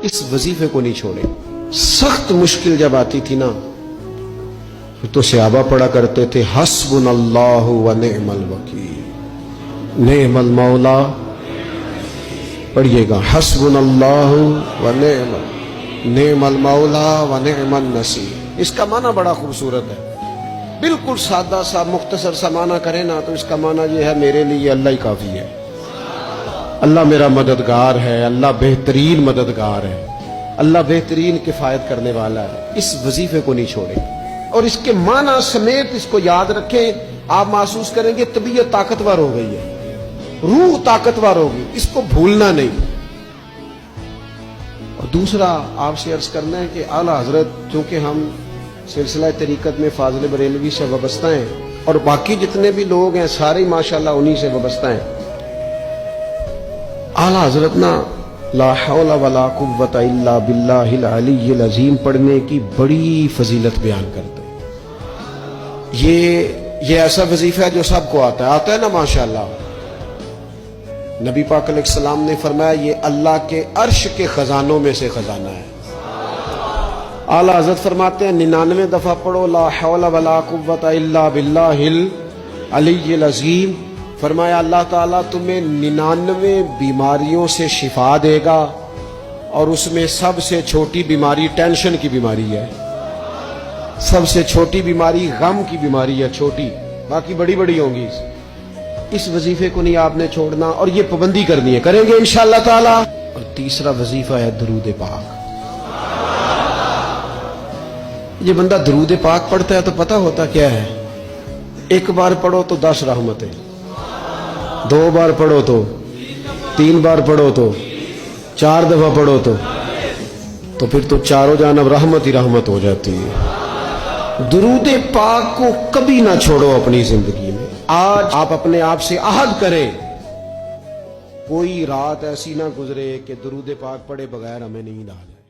اس वजीफे को नहीं छोड़े। सख्त मुश्किल जब आती थी ना तो सहाबा पढ़ा करते थे हस्बुनल्लाहु व निअमल वकील, निअमल मौला। पढ़िएगा हस्बुनल्लाहु व निअमल मौला व निअमल नसीर। इसका माना बड़ा खूबसूरत है। बिल्कुल सादा सा मुख्तसर सा माना करें ना तो इसका माना ये है मेरे लिए अल्लाह ही काफी है, अल्लाह मेरा मददगार है, अल्लाह बेहतरीन मददगार है, अल्लाह बेहतरीन किफायत करने वाला है। इस वजीफे को नहीं छोड़े और इसके माना समेत इसको याद रखें। आप महसूस करेंगे तबीयत ताकतवर हो गई है, रूह ताकतवर होगी, इसको भूलना नहीं। और दूसरा आपसे अर्ज करना है कि आला हजरत, चूंकि हम सिलसिला तरीकत में फाजिल बरेलवी से वाबस्ता हैं और बाकी जितने भी लोग हैं सारे माशाल्लाह उन्हीं से वाबस्ता हैं। आला हजरत ना ला हौला वला कुव्वता इल्ला बिल्लाहिल अलीय्यिल अज़ीम पढ़ने की बड़ी फजीलत बयान करते हैं। ये ऐसा वजीफा है जो सबको आता है ना माशाल्लाह। नबी पाक अलैहिस्सलाम ने फरमाया ये अल्लाह के अर्श के खजानों में से खजाना है। आला हज़रत फरमाते हैं 99 दफा पढ़ो ला हौला वला कुव्वता इल्ला बिल्लाहिल अलीय्यिल अज़ीम। फरमाया अल्लाह ताला तुम्हें 99 बीमारियों से शिफा देगा और उसमें सबसे छोटी बीमारी टेंशन की बीमारी है, सबसे छोटी बीमारी गम की बीमारी है, छोटी, बाकी बड़ी बड़ी होंगी। इस वजीफे को नहीं आपने छोड़ना और ये पाबंदी करनी है, करेंगे इंशाअल्लाह ताला। और तीसरा वजीफा है दरूद पाक। ये बंदा दरूद पाक पढ़ता है तो पता होता क्या है, एक बार पढ़ो तो 10 रहमतें, 2 बार पढ़ो तो, 3 बार पढ़ो तो, 4 दफा पढ़ो तो फिर तो चारों जानब रहमत ही रहमत हो जाती है। दरूद पाक को कभी ना छोड़ो अपनी जिंदगी में। आज आप अपने आप से आहद करें, कोई रात ऐसी ना गुजरे कि दरूद पाक पढ़े बगैर हमें नींद आ जाए।